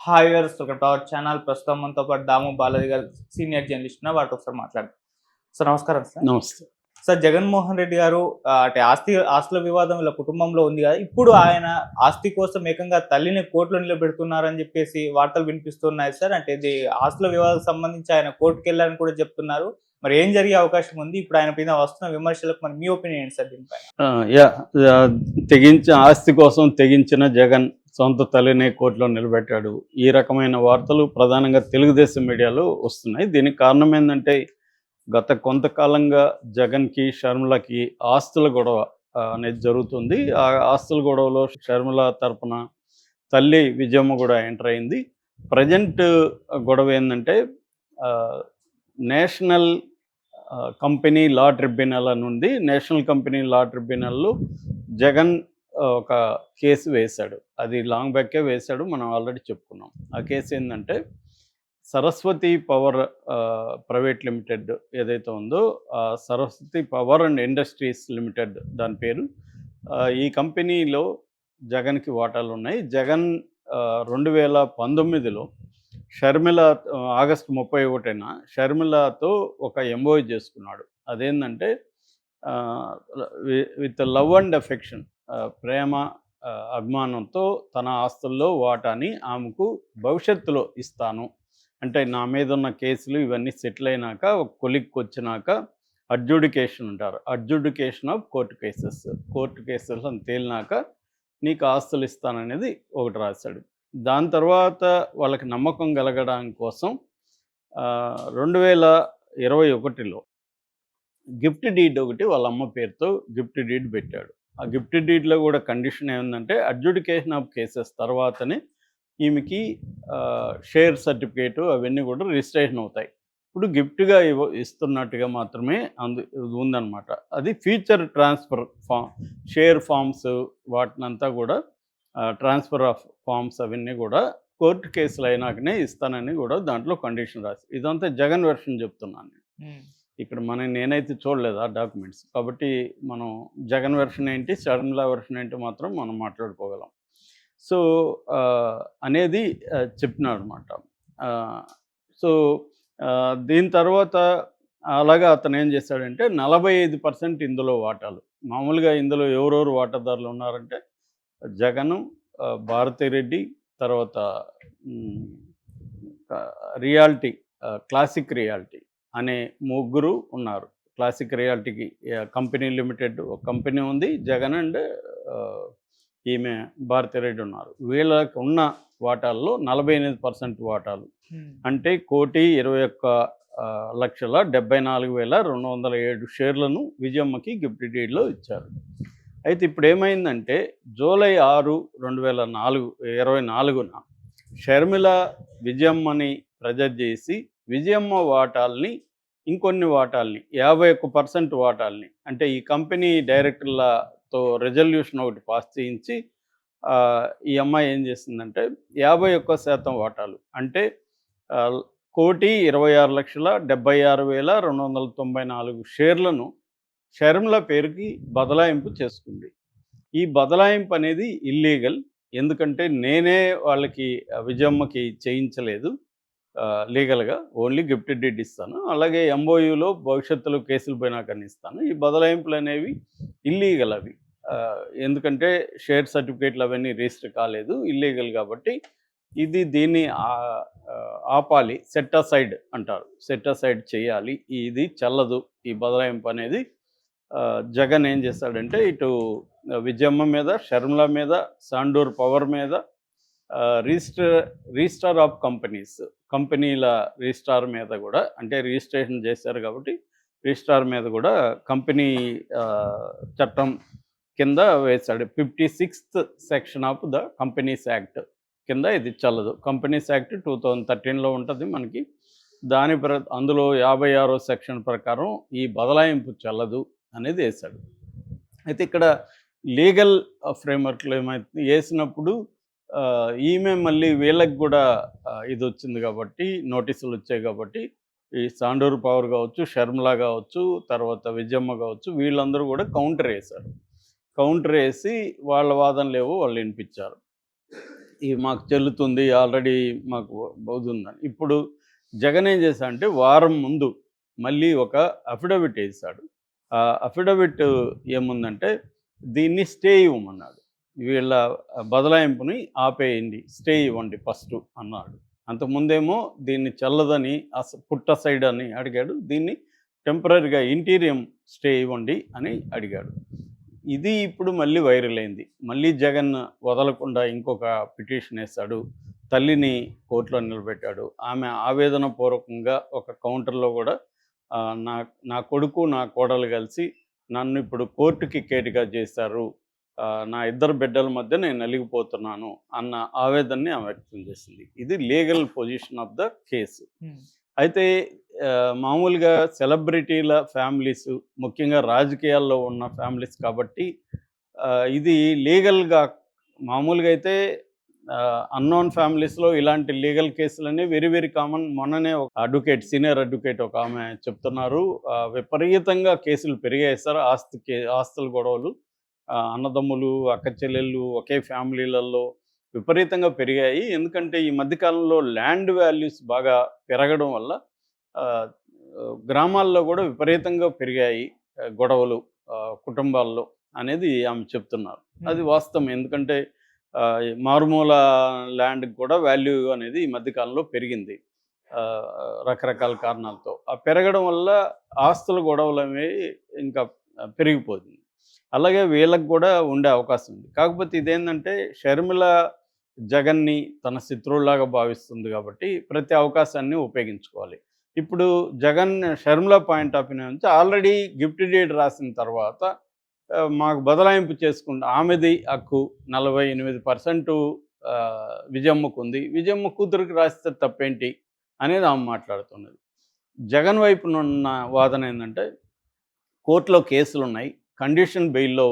Hi viewers, welcome to our channel. ప్రస్తుతం మనతో పాటు దాము బాలాజీ గారు సీనియర్ జర్నలిస్ట్ ఉన్నారు. వారితో ఒకసారి మాట్లాడదాం. సార్ నమస్కారం సార్. నమస్తే. సార్ జగన్మోహన్ రెడ్డి గారు అంటే ఆస్తుల వివాదం ఇలా కుటుంబంలో ఉంది కదా. ఇప్పుడు ఆయన ఆస్తి కోసం ఏకంగా తల్లిని కోర్టులో నిలబెడుతున్నారని చెప్పేసి వార్తలు వినిపిస్తున్నాయి సార్. అంటే ఇది ఆస్తుల వివాదానికి సంబంధించి ఆయన కోర్టుకు వెళ్ళారని కూడా చెప్తున్నారు. మరి ఏం జరిగే అవకాశం ఉంది? ఇప్పుడు ఆయన పైన వస్తున్న విమర్శలకు మరి మీ ఒపీనియన్ ఏంటి సార్ దీనిపైన? ఆస్తి కోసం తెగించిన జగన్ సొంత తల్లిని కోర్టులో నిలబెట్టాడు. ఈ రకమైన వార్తలు ప్రధానంగా తెలుగుదేశం మీడియాలో వస్తున్నాయి. దీనికి కారణం ఏంటంటే గత కొంతకాలంగా జగన్కి షర్మిలకి ఆస్తుల గొడవ అనేది జరుగుతుంది. ఆ ఆస్తుల గొడవలో షర్మిల తరపున తల్లి విజయమ్మ కూడా ఎంటర్ అయింది. ప్రజెంట్ గొడవ ఏంటంటే నేషనల్ కంపెనీ లా ట్రిబ్యునల్ అని ఉంది. నేషనల్ కంపెనీ లా ట్రిబ్యునల్లో జగన్ ఒక కేసు వేశాడు. అది లాంగ్ బ్యాకే వేశాడు, మనం ఆల్రెడీ చెప్పుకున్నాం. ఆ కేసు ఏంటంటే సరస్వతి పవర్ ప్రైవేట్ లిమిటెడ్ ఏదైతే ఉందో Saraswati power and industries limited దాని పేరు. ఈ కంపెనీలో జగన్కి వాటాలు ఉన్నాయి. జగన్ 2019లో షర్మిల ఆగస్టు 31న షర్మిలతో ఒక ఎంఓయూ చేసుకున్నాడు. అదేంటంటే విత్ లవ్ అండ్ అఫెక్షన్, ప్రేమ అభిమానంతో తన ఆస్తుల్లో వాటాని ఆమెకు భవిష్యత్తులో ఇస్తాను అంటే, నా మీద ఉన్న కేసులు ఇవన్నీ సెటిల్ అయినాక ఒక కొలిక్కి వచ్చినాక అడ్జుడికేషన్ అంటారు, అడ్జుడికేషన్ ఆఫ్ కోర్టు కేసెస్ అని తేలినాక నీకు ఆస్తులు ఇస్తాననేది ఒకటి రాశాడు. దాని తర్వాత వాళ్ళకి నమ్మకం కలగడానికి కోసం 2021లో గిఫ్ట్ డీడ్ ఒకటి వాళ్ళ అమ్మ పేరుతో గిఫ్ట్ డీడ్ పెట్టాడు. ఆ గిఫ్ట్ డీడ్లో కూడా కండిషన్ ఏముందంటే అడ్జుడికేషన్ ఆఫ్ కేసెస్ తర్వాతనే ఈమెకి షేర్ సర్టిఫికేటు అవన్నీ కూడా రిజిస్ట్రేషన్ అవుతాయి. ఇప్పుడు గిఫ్ట్గా ఇస్తున్నట్టుగా మాత్రమే ఉందన్నమాట. అది ఫ్యూచర్ ట్రాన్స్ఫర్ షేర్ ఫామ్స్ వాటినంతా కూడా ట్రాన్స్ఫర్ ఆఫ్ ఫామ్స్ అవన్నీ కూడా కోర్టు కేసులు అయినాకనే ఇస్తానని కూడా దాంట్లో కండిషన్ రాసి, ఇదంతా జగన్ వెర్షన్ చెప్తున్నాను నేను. ఇక్కడ నేనైతే చూడలేదు ఆ డాక్యుమెంట్స్, కాబట్టి మనం జగన్ వెర్షన్ ఏంటి, షర్మిల వెర్షన్ ఏంటి మాత్రం మనం మాట్లాడుకోగలం. సో అనేది చెప్పినాడు అనమాట. సో దీని తర్వాత అలాగా అతను ఏం చేశాడంటే 45% ఇందులో వాటాలు. మామూలుగా ఇందులో ఎవరెవరు వాటాదారులు ఉన్నారంటే జగను, భారతిరెడ్డి, తర్వాత రియాల్టీ, క్లాసిక్ రియాల్టీ అనే ముగ్గురు ఉన్నారు. క్లాసిక్ రియాల్టీకి కంపెనీ లిమిటెడ్ ఒక కంపెనీ ఉంది, జగన్ అండ్ ఈమె భారతిరెడ్డి ఉన్నారు. వీళ్ళకి ఉన్న వాటాల్లో 48% వాటాలు అంటే 1,21,74,207 షేర్లను విజయమ్మకి గిఫ్ట్ డీడ్లో ఇచ్చారు. అయితే ఇప్పుడు ఏమైందంటే జూలై 6, 2024న షర్మిల విజయమ్మని ప్రెజర్ చేసి విజయమ్మ వాటాల్ని, ఇంకొన్ని వాటాల్ని 51% వాటాల్ని అంటే ఈ కంపెనీ డైరెక్టర్లతో రెజల్యూషన్ ఒకటి పాస్ చేయించి ఈ అమ్మాయి ఏం చేసిందంటే 51% వాటాలు అంటే 1,26,76,294 షేర్లను షర్మిల పేరుకి బదలాయింపు చేసుకుంది. ఈ బదలాయింపు అనేది ఇల్లీగల్. ఎందుకంటే నేనే వాళ్ళకి విజయమ్మకి చేయించలేదు లీగల్గా, ఓన్లీ గిఫ్ట్ డీడ్ ఇస్తాను, అలాగే ఎంఓయూలో భవిష్యత్తులో కేసులు పోయినాక ఇస్తాను. ఈ బదలాయింపులు అనేవి ఇల్లీగల్ అవి. ఎందుకంటే షేర్ సర్టిఫికేట్లు అవన్నీ రిజిస్టర్ కాలేదు, ఇల్లీగల్. కాబట్టి దీన్ని ఆపాలి, సెట్ అసైడ్ అంటారు, సెట్ అసైడ్ చేయాలి, ఇది చెల్లదు ఈ బదలాయింపు అనేది. జగన్ ఏం చేస్తాడంటే ఇటు విజయమ్మ మీద, షర్మిల మీద, సాండూర్ పవర్ మీద, రిజిస్ట్రార్ ఆఫ్ కంపెనీల రిజిస్ట్రార్ మీద కూడా, అంటే రిజిస్ట్రేషన్ చేశారు కాబట్టి రిజిస్ట్రార్ మీద కూడా కంపెనీ చట్టం కింద వేశాడు. 56th section of the companies act కింద ఇది చల్లదు. కంపెనీస్ యాక్ట్ 2013లో ఉంటుంది మనకి. అందులో 56వ సెక్షన్ ప్రకారం ఈ బదలాయింపు చల్లదు అనేది వేశాడు. అయితే ఇక్కడ లీగల్ ఫ్రేమ్వర్క్లో ఏమైతే వేసినప్పుడు ఈమె మళ్ళీ వీళ్ళకి కూడా ఇది వచ్చింది కాబట్టి, నోటీసులు వచ్చాయి కాబట్టి, ఈ సాండూరు పవర్ కావచ్చు, షర్మిల కావచ్చు, తర్వాత విజయమ్మ కావచ్చు, వీళ్ళందరూ కూడా కౌంటర్ వేశారు. కౌంటర్ వేసి వాళ్ళ వాదనలేవో వాళ్ళు వినిపించారు. ఈ మాకు చెల్లుతుంది ఆల్రెడీ మాకు అవుతుందని. ఇప్పుడు జగన్ ఏం చేశాడంటే వారం ముందు మళ్ళీ ఒక అఫిడవిట్ వేశాడు. ఆ అఫిడవిట్ ఏముందంటే దీన్ని స్టే ఇవ్వమన్నాడు. వీళ్ళ బదలాయింపుని ఆపేయండి, స్టే ఇవ్వండి ఫస్ట్ అన్నాడు. అంతకుముందేమో దీన్ని చెల్లదని పుట్ట సైడ్ అని అడిగాడు. దీన్ని టెంపరరీగా ఇంటీరియం స్టే ఇవ్వండి అని అడిగాడు. ఇది ఇప్పుడు మళ్ళీ వైరల్ అయింది. మళ్ళీ జగన్ వదలకుండా ఇంకొక పిటిషన్ వేశాడు. తల్లిని కోర్టులో నిలబెట్టాడు. ఆమె ఆవేదన పూర్వకంగా ఒక కౌంటర్లో కూడా నా నా కొడుకు నా కోడలు కలిసి నన్ను ఇప్పుడు కోర్టుకి కేటుగా చేశారు, నా ఇద్దరు బిడ్డల మధ్య నేను నలిగిపోతున్నాను అన్న ఆవేదనని ఆమె వ్యక్తం చేసింది. ఇది legal position of the case. అయితే మామూలుగా సెలబ్రిటీల ఫ్యామిలీస్, ముఖ్యంగా రాజకీయాల్లో ఉన్న ఫ్యామిలీస్ కాబట్టి ఇది లీగల్గా మామూలుగా అయితే అన్నోన్ ఫ్యామిలీస్లో ఇలాంటి లీగల్ కేసులన్నీ వెరీ వెరీ కామన్. మొన్ననే ఒక అడ్వకేట్, సీనియర్ అడ్వకేట్ ఒక ఆమె చెప్తున్నారు, విపరీతంగా కేసులు పెరిగాయి సార్, ఆస్తుల గొడవలు, అన్నదమ్ములు అక్క చెల్లెళ్ళు ఒకే ఫ్యామిలీలలో విపరీతంగా పెరిగాయి. ఎందుకంటే ఈ మధ్యకాలంలో ల్యాండ్ వాల్యూస్ బాగా పెరగడం వల్ల గ్రామాల్లో కూడా విపరీతంగా పెరిగాయి గొడవలు కుటుంబాల్లో అనేది ఆమె చెప్తున్నారు. అది వాస్తవం. ఎందుకంటే మారుమూల ల్యాండ్కి కూడా వాల్యూ అనేది ఈ మధ్యకాలంలో పెరిగింది రకరకాల కారణాలతో. ఆ పెరగడం వల్ల ఆస్తుల గొడవలు అనేవి ఇంకా పెరిగిపోతుంది. అలాగే వీళ్ళకి కూడా ఉండే అవకాశం ఉంది. కాకపోతే ఇదేంటంటే షర్మిల జగన్ని తన శత్రువులాగా భావిస్తుంది కాబట్టి ప్రతి అవకాశాన్ని ఉపయోగించుకోవాలి. ఇప్పుడు Jagan Sharmila point of view నుంచి ఆల్రెడీ గిఫ్ట్ డీడ్ రాసిన తర్వాత మాకు బదలాయింపు చేసుకుంటా, ఆమెది హక్కు 48% విజయమ్మకు ఉంది, విజయమ్మ కూతురికి రాస్తే తప్పేంటి అనేది ఆమె మాట్లాడుతున్నది. జగన్ వైపునున్న వాదన ఏంటంటే కోర్టులో కేసులు ఉన్నాయి, కండిషన్ బెయిల్లో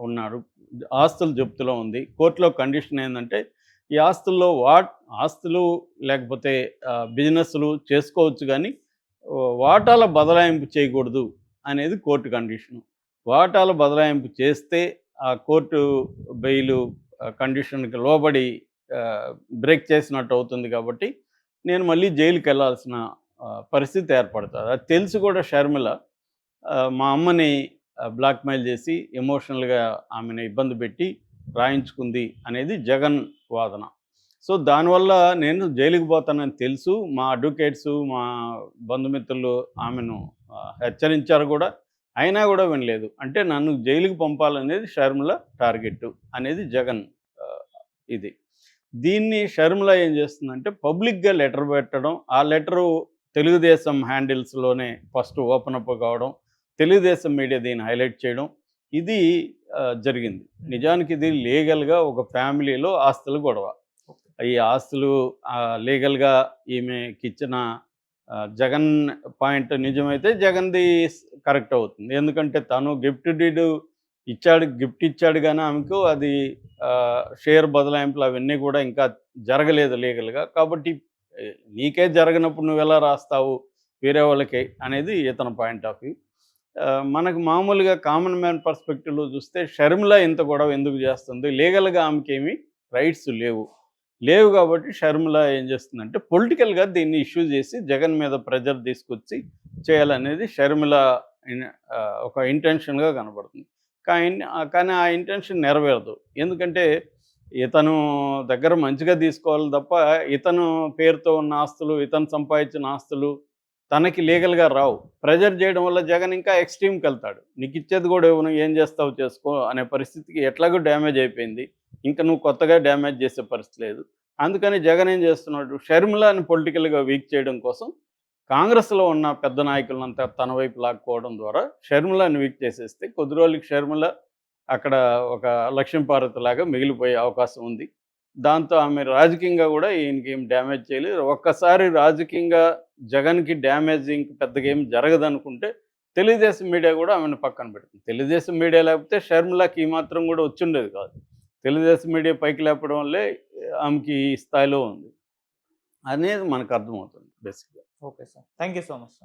ఉన్నారు, ఆస్తులు జప్తులో ఉంది. కోర్టులో కండిషన్ ఏంటంటే ఈ ఆస్తులు లేకపోతే బిజినెస్లు చేసుకోవచ్చు కానీ వాటాల బదలాయింపు చేయకూడదు అనేది కోర్టు కండిషను. వాటాల బదలాయింపు చేస్తే ఆ కోర్టు బెయిలు కండిషన్కి లోబడి బ్రేక్ చేసినట్టు అవుతుంది కాబట్టి నేను మళ్ళీ జైలుకి వెళ్ళాల్సిన పరిస్థితి ఏర్పడుతుంది. అది తెలిసి కూడా షర్మిల మా అమ్మని బ్లాక్మెయిల్ చేసి ఎమోషనల్గా ఆమెను ఇబ్బంది పెట్టి రాయించుకుంది అనేది జగన్ వాదన. సో దానివల్ల నేను జైలుకి పోతానని తెలుసు, మా అడ్వకేట్సు మా బంధుమిత్రులు ఆమెను హెచ్చరించారు కూడా, అయినా కూడా వినలేదు. అంటే నన్ను జైలుకి పంపాలనేది షర్మిల టార్గెట్ అనేది జగన్ ఇది. దీన్ని షర్మిల ఏం చేస్తుందంటే పబ్లిక్గా లెటర్ పెట్టడం, ఆ లెటరు తెలుగుదేశం హ్యాండిల్స్లోనే ఫస్ట్ ఓపెన్ అప్ కావడం, తెలుగుదేశం మీడియా దీన్ని హైలైట్ చేయడం, ఇది జరిగింది. నిజానికి ఇది లీగల్గా ఒక ఫ్యామిలీలో ఆస్తులు గొడవ. ఈ ఆస్తులు లీగల్గా ఈమెకి ఇచ్చిన జగన్ పాయింట్ నిజమైతే జగన్ది కరెక్ట్ అవుతుంది. ఎందుకంటే తను గిఫ్ట్ ఇచ్చాడు కానీ ఆమెకు అది షేర్ బదలాయింపులు అవన్నీ కూడా ఇంకా జరగలేదు లీగల్గా. కాబట్టి నీకే జరగనప్పుడు నువ్వు ఎలా రాస్తావు వేరే వాళ్ళకి అనేది ఇతని పాయింట్ ఆఫ్ వ్యూ. మనకు మామూలుగా కామన్ మ్యాన్ పర్స్పెక్టివ్లో చూస్తే షర్మిల ఇంత గొడవ ఎందుకు చేస్తుంది? లీగల్గా ఆమెకి ఏమీ రైట్స్ లేవు కాబట్టి షర్మిల ఏం చేస్తుందంటే పొలిటికల్గా దీన్ని ఇష్యూ చేసి జగన్ మీద ప్రెజర్ తీసుకొచ్చి చేయాలనేది షర్మిల ఒక ఇంటెన్షన్గా కనబడుతుంది. కానీ ఆ ఇంటెన్షన్ నెరవేరదు. ఎందుకంటే ఇతను దగ్గర మంచిగా తీసుకోవాలి తప్ప ఇతను పేరుతో ఉన్న ఆస్తులు, ఇతను సంపాదించిన ఆస్తులు తనకి లీగల్గా రావు. ప్రెజర్ చేయడం వల్ల జగన్ ఇంకా ఎక్స్ట్రీమ్కి వెళ్తాడు. నీకు ఇచ్చేది కూడా ఇవ్వను, ఏం చేస్తావు చేసుకో అనే పరిస్థితికి ఎట్లాగో డ్యామేజ్ అయిపోయింది, ఇంకా నువ్వు కొత్తగా డ్యామేజ్ చేసే పరిస్థితి లేదు. అందుకని జగన్ ఏం చేస్తున్నాడు, షర్మిలని పొలిటికల్గా వీక్ చేయడం కోసం కాంగ్రెస్లో ఉన్న పెద్ద నాయకులంతా తన వైపు లాక్కోవడం ద్వారా షర్మిలని వీక్ చేసేస్తే కొద్ది రోజులకి షర్మిల అక్కడ ఒక లక్ష్మీపార్వతి లాగా మిగిలిపోయే అవకాశం ఉంది. దాంతో ఆమె రాజకీయంగా కూడా ఈయనకి ఏం డ్యామేజ్ చేయలేదు. ఒక్కసారి రాజకీయంగా జగన్కి డ్యామేజ్ ఇంక పెద్దగా ఏం జరగదనుకుంటే తెలుగుదేశం మీడియా కూడా ఆమెను పక్కన పెడుతుంది. తెలుగుదేశం మీడియా లేకపోతే షర్మిలకి ఈ మాత్రం కూడా వచ్చుండేది కాదు. తెలుగుదేశం మీడియా పైకి లేపడం వల్లే ఆమెకి ఈ స్థాయిలో ఉంది అనేది మనకు అర్థమవుతుంది బేసిక్గా. Okay sir, thank you so much sir.